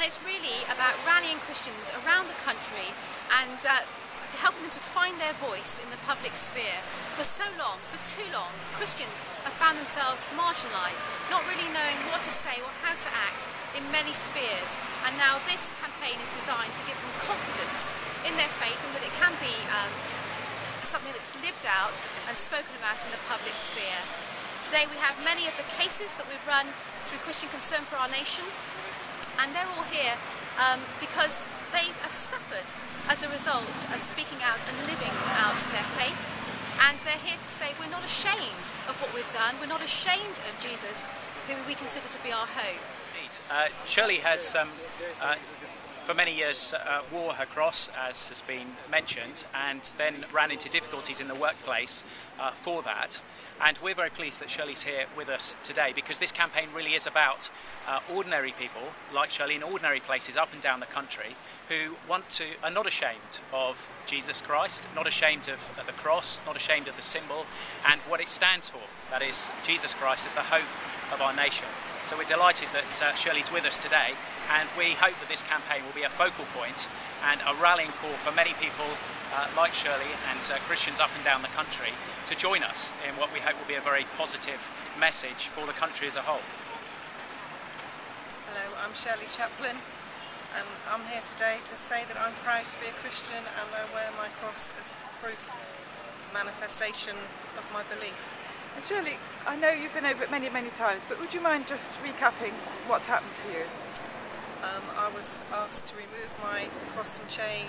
And it's really about rallying Christians around the country and helping them to find their voice in the public sphere. For so long, for too long, Christians have found themselves marginalised, not really knowing what to say or how to act in many spheres. And now this campaign is designed to give them confidence in their faith and that it can be something that's lived out and spoken about in the public sphere. Today we have many of the cases that we've run through Christian Concern for Our Nation, and they're all here because they have suffered as a result of speaking out and living out their faith, and they're here to say we're not ashamed of what we've done, we're not ashamed of Jesus, who we consider to be our hope. Shirley has for many years wore her cross, as has been mentioned, and then ran into difficulties in the workplace for that. And we're very pleased that Shirley's here with us today, because this campaign really is about ordinary people like Shirley in ordinary places up and down the country who are not ashamed of Jesus Christ, not ashamed of the cross, not ashamed of the symbol and what it stands for. That is, Jesus Christ is the hope of our nation. So we're delighted that Shirley's with us today, and we hope that this campaign will be a focal point and a rallying call for many people like Shirley and Christians up and down the country to join us in what we hope will be a very positive message for the country as a whole. Hello, I'm Shirley Chaplin, and I'm here today to say that I'm proud to be a Christian and I wear my cross as proof, manifestation of my belief. And Shirley, I know you've been over it many, many times, but would you mind just recapping what happened to you? I was asked to remove my cross and chain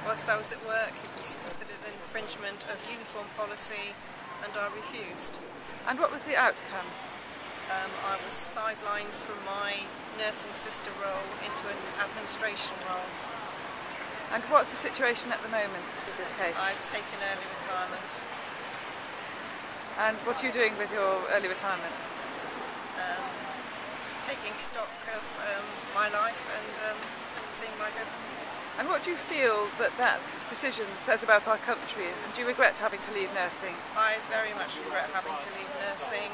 whilst I was at work. It was considered an infringement of uniform policy and I refused. And what was the outcome? I was sidelined from my nursing sister role into an administration role. And what's the situation at the moment with this case? I've taken early retirement. And what are you doing with your early retirement? Taking stock of my life and seeing where I go from here. And what do you feel that decision says about our country, and do you regret having to leave nursing? I very much regret having to leave nursing.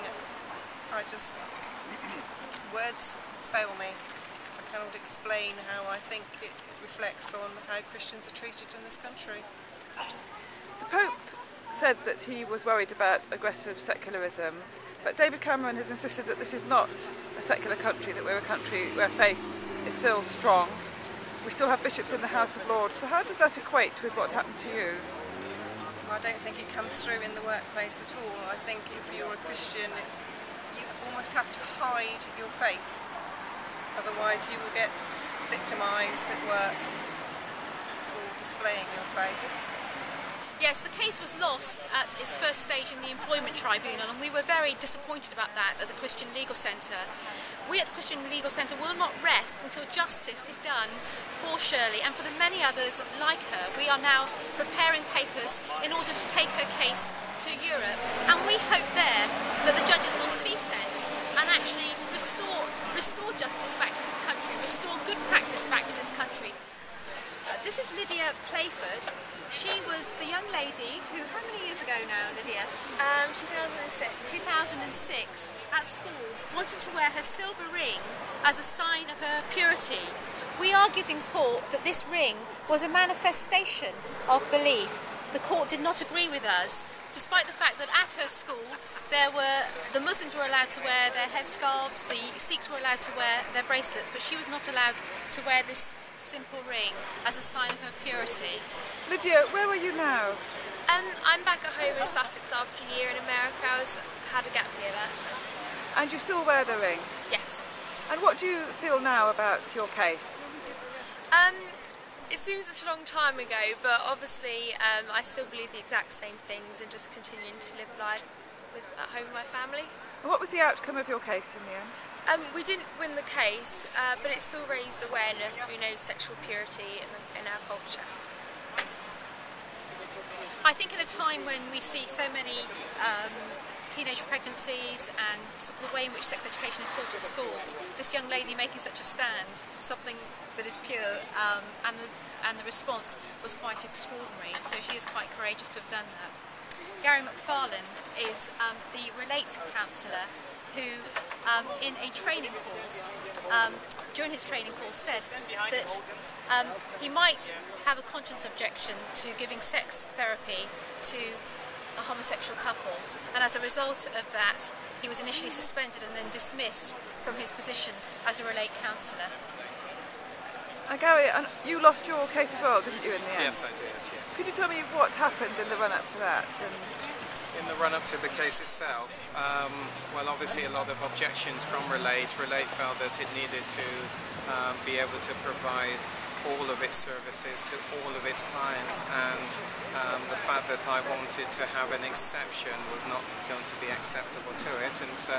Words fail me. I cannot explain how I think it reflects on how Christians are treated in this country. The Pope said that he was worried about aggressive secularism, but David Cameron has insisted that this is not a secular country, that we're a country where faith is still strong. We still have bishops in the House of Lords, so how does that equate with what happened to you? I don't think it comes through in the workplace at all. I think if you're a Christian, you almost have to hide your faith, otherwise you will get victimised at work for displaying your faith. Yes, the case was lost at its first stage in the Employment Tribunal, and we were very disappointed about that at the Christian Legal Centre. We at the Christian Legal Centre will not rest until justice is done for Shirley and for the many others like her. We are now preparing papers in order to take her case to Europe, and we hope there that the judges will see sense and actually restore justice back to this country, restore good practice back to this country. This is Lydia Playfoot. She was the young lady who, how many years ago now, Lydia? 2006. 2006, at school, wanted to wear her silver ring as a sign of her purity. We argued in court that this ring was a manifestation of belief. The court did not agree with us, despite the fact that at her school the Muslims were allowed to wear their headscarves, the Sikhs were allowed to wear their bracelets, but she was not allowed to wear this simple ring as a sign of her purity. Lydia, where are you now? I'm back at home in Sussex after a year in America. I had a gap year there. And you still wear the ring? Yes. And what do you feel now about your case? It seems such a long time ago, but obviously I still believe the exact same things and just continuing to live life at home with my family. And what was the outcome of your case in the end? We didn't win the case, but it still raised awareness, we know, sexual purity in our culture. I think at a time when we see so many teenage pregnancies and the way in which sex education is taught at school, this young lady making such a stand for something that is pure, and the response was quite extraordinary, so she is quite courageous to have done that. Gary McFarlane is the Relate counsellor who, in a training course, during his training course, said that he might have a conscience objection to giving sex therapy to a homosexual couple, and as a result of that, he was initially suspended and then dismissed from his position as a relate counsellor. And Gary, you lost your case as well, didn't you, in the end? Yes, I did, yes. Could you tell me what happened in the run-up to that? In the run-up to the case itself, well, obviously a lot of objections from Relate. Relate felt that it needed to be able to provide all of its services to all of its clients, and the fact that I wanted to have an exception was not going to be acceptable to it, and so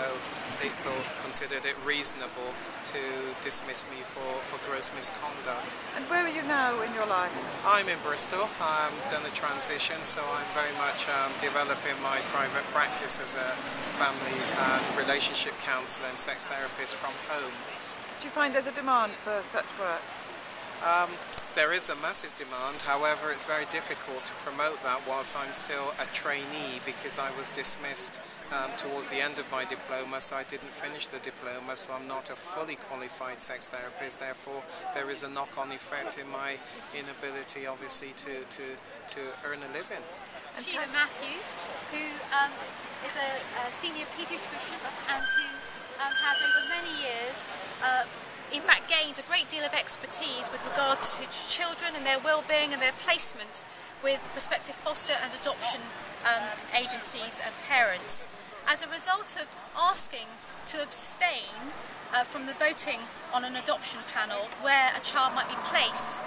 they considered it reasonable to dismiss me for gross misconduct. And where are you now in your life? I'm in Bristol. I've done a transition, so I'm very much developing my private practice as a family and relationship counsellor and sex therapist from home. Do you find there's a demand for such work? There is a massive demand, however it's very difficult to promote that whilst I'm still a trainee, because I was dismissed towards the end of my diploma, so I didn't finish the diploma, so I'm not a fully qualified sex therapist. Therefore there is a knock-on effect in my inability obviously to earn a living. Sheila Matthews, who is a senior paediatrician and who has over many years in fact gained a great deal of expertise with regards to children and their well-being and their placement with prospective foster and adoption agencies and parents. As a result of asking to abstain from the voting on an adoption panel where a child might be placed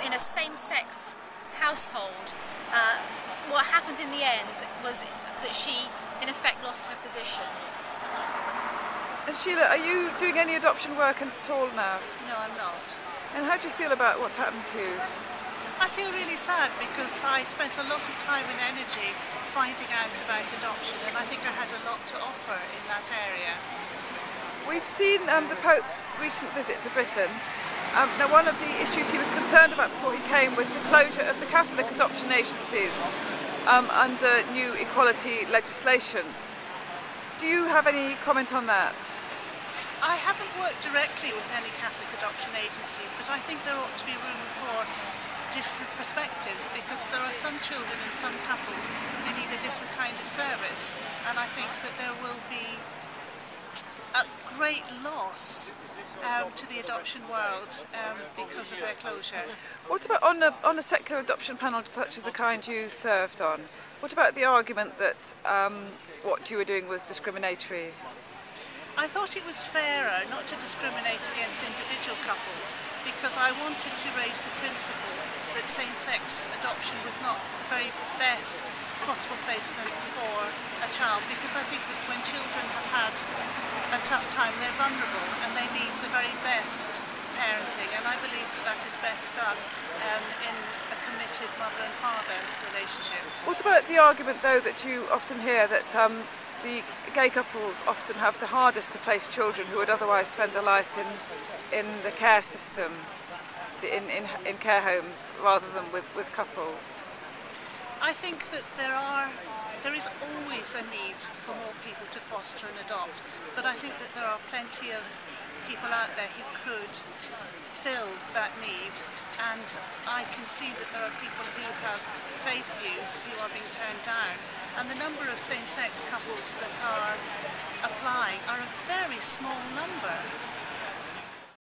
in a same-sex household, what happened in the end was that she in effect lost her position. And Sheila, are you doing any adoption work at all now? No, I'm not. And how do you feel about what's happened to you? I feel really sad because I spent a lot of time and energy finding out about adoption, and I think I had a lot to offer in that area. We've seen the Pope's recent visit to Britain. Now, one of the issues he was concerned about before he came was the closure of the Catholic adoption agencies under new equality legislation. Do you have any comment on that? I haven't worked directly with any Catholic adoption agency, but I think there ought to be room for different perspectives, because there are some children and some couples who need a different kind of service, and I think that there will be a great loss to the adoption world because of their closure. What about on a secular adoption panel such as the kind you served on? What about the argument that what you were doing was discriminatory? I thought it was fairer not to discriminate against individual couples, because I wanted to raise the principle that same-sex adoption was not the very best possible placement for a child, because I think that when children have had a tough time, they're vulnerable and they need the very best parenting, and I believe that that is best done in a committed mother and father relationship. What about the argument, though, that you often hear that the gay couples often have the hardest to place children who would otherwise spend their life in the care system, in care homes, rather than with couples? I think that there is always a need for more people to foster and adopt, but I think that there are plenty of people out there who could fill that need, and I can see that there are people who have faith views who are being turned down, and the number of same-sex couples that are applying are a very small number.